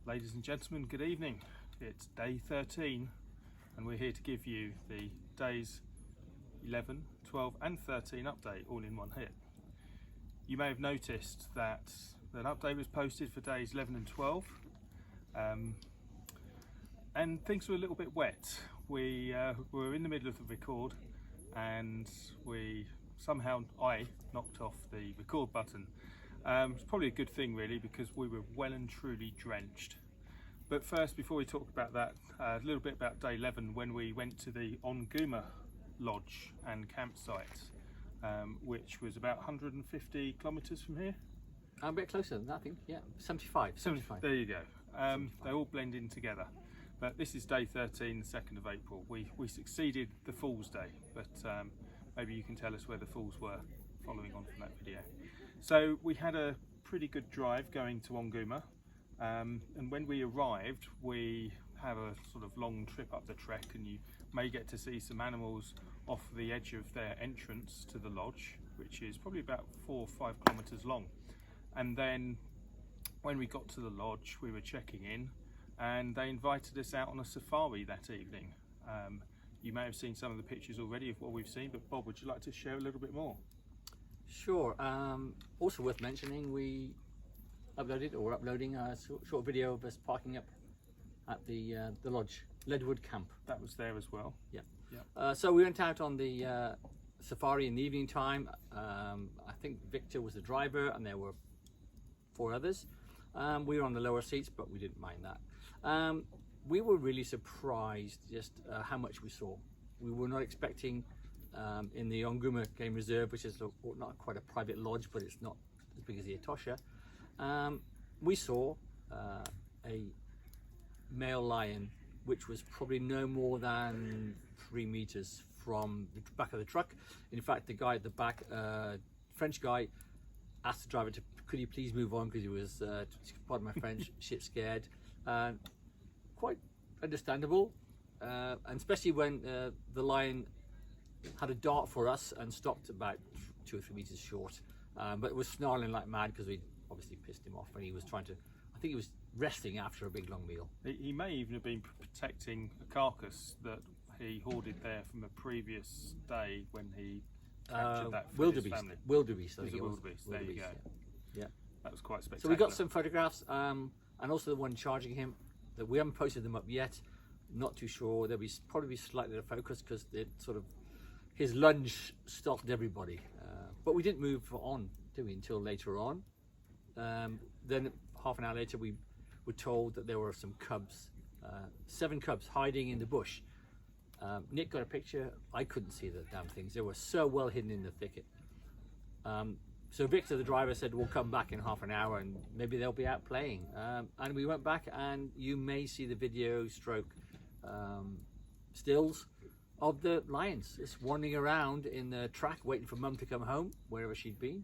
Ladies and gentlemen, good evening. It's day 13 and we're here to give you the days 11, 12 and 13 update all in one hit. You may have noticed that an update was posted for days 11 and 12 and things were a little bit wet. We were in the middle of the record and I knocked off the record button. It's probably a good thing really, because we were well and truly drenched. But first, before we talk about that, a little bit about day 11 when we went to the Onguma Lodge and campsite, which was about 150 kilometres from here. A bit closer than that, I think. Yeah, 75. There you go. They all blend in together. But this is day 13, the 2nd of April. We succeeded the Fool's Day, but maybe you can tell us where the Fools were following on from that video. So we had a pretty good drive going to Onguma, and when we arrived we have a sort of long trip up the trek, and you may get to see some animals off the edge of their entrance to the lodge, which is probably about 4 or 5 kilometres long. And then when we got to the lodge we were checking in and they invited us out on a safari that evening. You may have seen some of the pictures already of what we've seen, but Bob, would you like to share a little bit more? Sure. Also worth mentioning, we we're uploading a short video of us parking up at the lodge, Leadwood Camp. That was there as well. Yeah. So we went out on the safari in the evening time. I think Victor was the driver and there were 4 others. We were on the lower seats, but we didn't mind that. We were really surprised just how much we saw. We were not expecting in the Onguma Game Reserve, which is not quite a private lodge, but it's not as big as the Etosha. We saw a male lion, which was probably no more than 3 meters from the back of the truck. In fact, the guy at the back, French guy, asked the driver to, could he please move on, because he was, pardon my French, shit scared. Quite understandable, and especially when the lion had a dart for us and stopped about 2 or 3 meters short, but it was snarling like mad because we obviously pissed him off, and he was trying to, I think he was resting after a big long meal. He may even have been protecting a carcass that he hoarded there from a previous day when he captured that for his family. Wildebeest, I think it was. Wildebeest, there you go. Yeah. That was quite spectacular. So we got some photographs, and also the one charging him, that we haven't posted them up yet. Not too sure. They'll probably be slightly out of focus because it sort of, his lunge stopped everybody. But we didn't move on, did we, until later on. Then half an hour later we were told that there were some cubs, 7 cubs hiding in the bush. Nick got a picture. I couldn't see the damn things. They were so well hidden in the thicket. So Victor, the driver, said we'll come back in half an hour and maybe they'll be out playing. And we went back, and you may see the video stroke stills of the lions just wandering around in the track waiting for Mum to come home, wherever she'd been.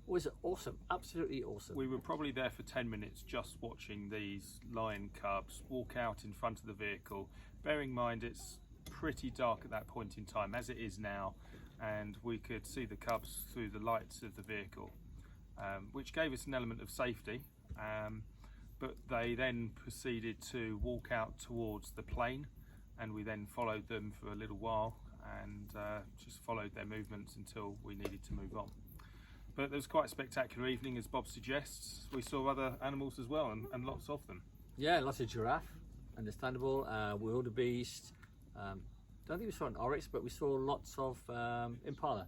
It was awesome, absolutely awesome. We were probably there for 10 minutes just watching these lion cubs walk out in front of the vehicle, bearing in mind it's pretty dark at that point in time, as it is now, and we could see the cubs through the lights of the vehicle, which gave us an element of safety. But they then proceeded to walk out towards the plain, and we then followed them for a little while and just followed their movements until we needed to move on. But it was quite a spectacular evening, as Bob suggests. We saw other animals as well, and lots of them. Yeah, lots of giraffe, understandable, wildebeest. Don't think we saw an oryx, but we saw lots of impala.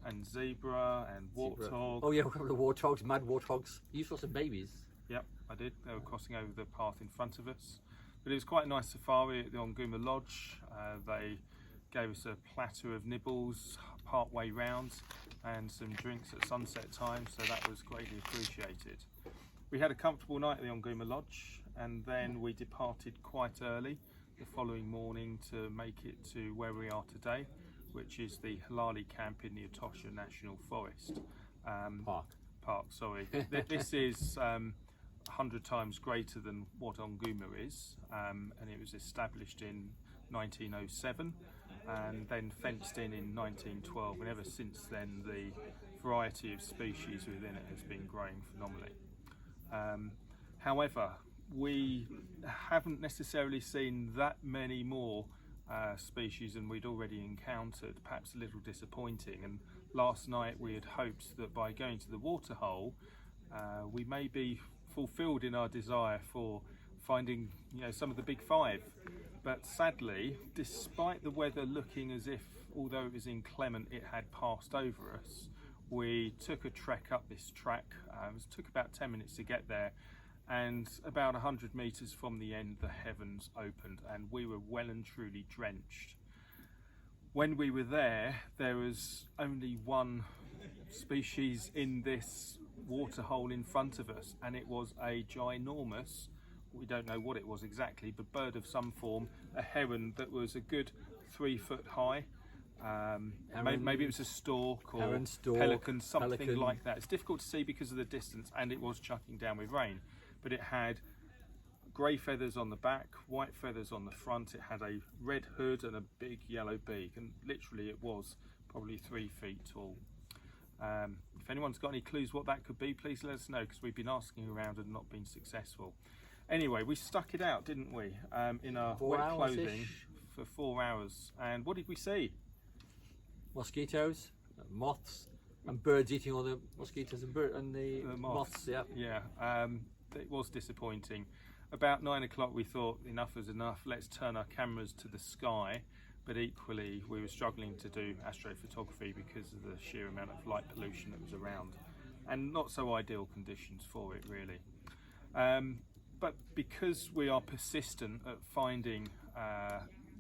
And zebra and warthog. Oh yeah, the warthogs, mad warthogs. You saw some babies. Yep, I did. They were crossing over the path in front of us. But it was quite a nice safari at the Onguma Lodge. They gave us a platter of nibbles part way round and some drinks at sunset time, so that was greatly appreciated. We had a comfortable night at the Onguma Lodge, and then we departed quite early the following morning to make it to where we are today, which is the Halali Camp in the Etosha National Forest. Park, sorry. This is 100 times greater than what Onguma is, and it was established in 1907 and then fenced in 1912, and ever since then the variety of species within it has been growing phenomenally. However, we haven't necessarily seen that many more species than we'd already encountered, perhaps a little disappointing. And last night we had hoped that by going to the waterhole, we may be fulfilled in our desire for finding, some of the big five. But sadly, despite the weather looking as if, although it was inclement, it had passed over us, we took a trek up this track. It took about 10 minutes to get there, and about 100 metres from the end, the heavens opened and we were well and truly drenched. When we were there was only one species in this waterhole in front of us, and it was a ginormous, we don't know what it was exactly, but bird of some form, a heron that was a good 3 foot high. Maybe it was a stork or heron, stork, pelican, something pelican. like that. It's difficult to see because of the distance, and it was chucking down with rain. But it had grey feathers on the back, white feathers on the front. It had a red hood and a big yellow beak, and literally it was probably 3 feet tall. If anyone's got any clues what that could be, please let us know, because we've been asking around and not been successful. Anyway, we stuck it out, didn't we, in our wet clothing for 4 hours. And what did we see? Mosquitoes, moths, and birds eating all the mosquitoes and the moths. Yeah, it was disappointing. About 9 o'clock we thought enough is enough, let's turn our cameras to the sky. But equally we were struggling to do astrophotography because of the sheer amount of light pollution that was around, and not so ideal conditions for it really. But because we are persistent at finding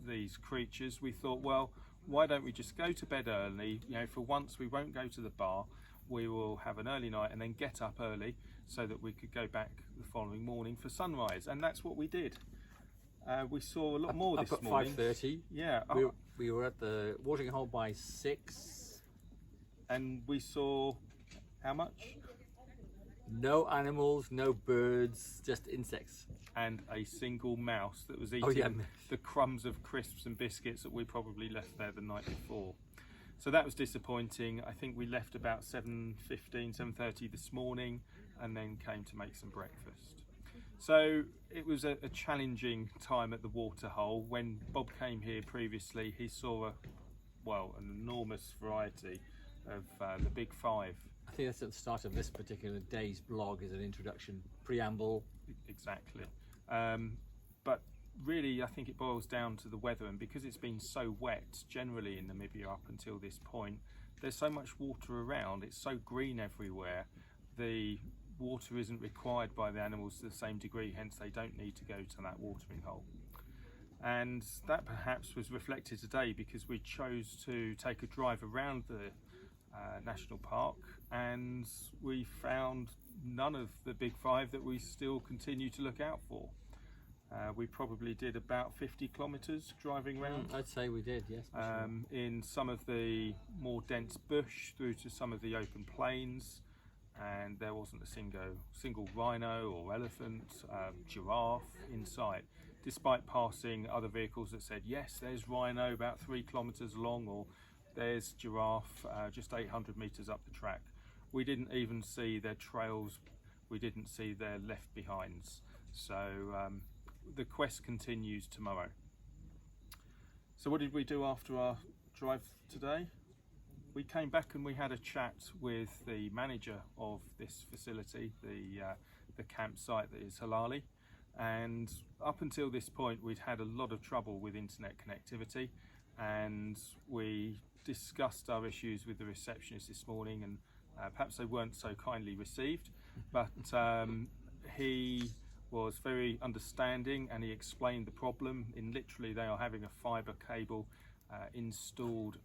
these creatures, we thought, well, why don't we just go to bed early? For once we won't go to the bar, we will have an early night and then get up early so that we could go back the following morning for sunrise. And that's what we did. We saw a lot more this morning. Up at 5:30. Yeah. We were at the watering hole by 6. And we saw how much? No animals, no birds, just insects. And a single mouse that was eating the crumbs of crisps and biscuits that we probably left there the night before. So that was disappointing. I think we left about 7:15, 7:30 this morning, and then came to make some breakfast. So it was a challenging time at the waterhole. When Bob came here previously, he saw an enormous variety of the big five. I think that's at the start of this particular day's blog, is an introduction, preamble. Exactly. But really, I think it boils down to the weather, and because it's been so wet generally in Namibia up until this point, there's so much water around, it's so green everywhere, the water isn't required by the animals to the same degree, hence they don't need to go to that watering hole. And that perhaps was reflected today because we chose to take a drive around the national park, and we found none of the big five that we still continue to look out for. We probably did about 50 kilometres driving around. I'd say we did, yes. In some of the more dense bush through to some of the open plains, and there wasn't a single rhino or elephant, giraffe in sight, despite passing other vehicles that said, yes, there's rhino about 3 kilometres long, or there's giraffe just 800 metres up the track. We didn't even see their trails, we didn't see their left behinds. So the quest continues tomorrow. So what did we do after our drive today? We came back and we had a chat with the manager of this facility, the campsite that is Halali. And up until this point, we'd had a lot of trouble with internet connectivity, and we discussed our issues with the receptionist this morning, and perhaps they weren't so kindly received, but he was very understanding, and he explained the problem. In literally, they are having a fibre cable installed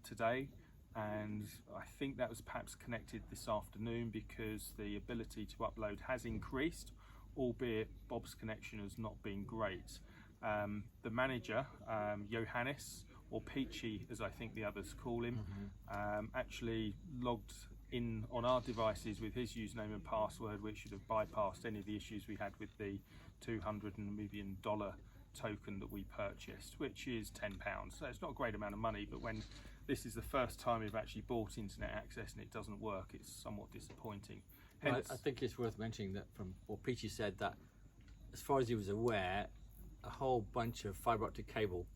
today, and I think that was perhaps connected this afternoon because the ability to upload has increased, albeit Bob's connection has not been great. The manager, Johannes, or Peachy as I think the others call him, actually logged in on our devices with his username and password, which should have bypassed any of the issues we had with the $200 Namibian token that we purchased, which is £10. So it's not a great amount of money, but when this is the first time we've actually bought internet access and it doesn't work, it's somewhat disappointing. Hence, I think it's worth mentioning that from what Peachy said, that as far as he was aware, a whole bunch of fibre optic cable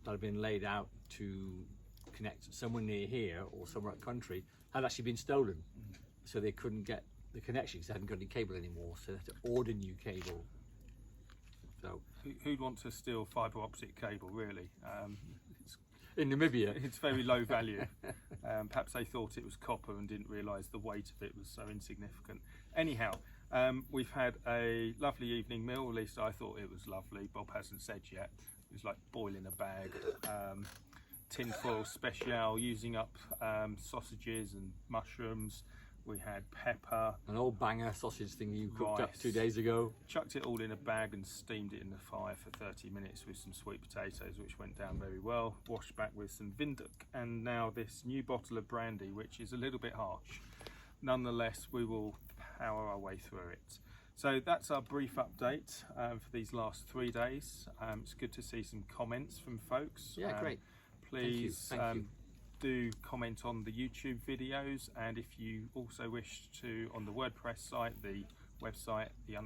that had been laid out to connect somewhere near here or somewhere up country had actually been stolen. So they couldn't get the connection because they hadn't got any cable anymore. So they had to order new cable. So Who'd want to steal fibre optic cable, really? in Namibia, It's very low value. Perhaps they thought it was copper and didn't realise the weight of it was so insignificant. Anyhow, we've had a lovely evening meal, at least I thought it was lovely. Bob hasn't said yet. It was like boiling a bag. Tin foil special, using up sausages and mushrooms. We had pepper. an old banger sausage thing you cooked up Rice. 2 days ago. Chucked it all in a bag and steamed it in the fire for 30 minutes with some sweet potatoes, which went down very well. Washed back with some Vinduk, and now this new bottle of brandy, which is a little bit harsh. Nonetheless, we will power our way through it. So that's our brief update for these last 3 days. It's good to see some comments from folks. Yeah, great. Please Thank you. do comment on the YouTube videos, and if you also wish to, on the WordPress site, the website, the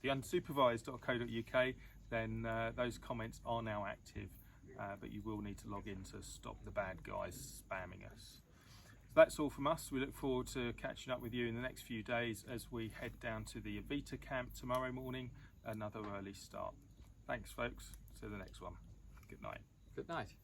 unsupervised.co.uk, then those comments are now active, but you will need to log in to stop the bad guys spamming us. So that's all from us. We look forward to catching up with you in the next few days as we head down to the Avita camp tomorrow morning, another early start. Thanks folks, see you the next one. Good night. Good night.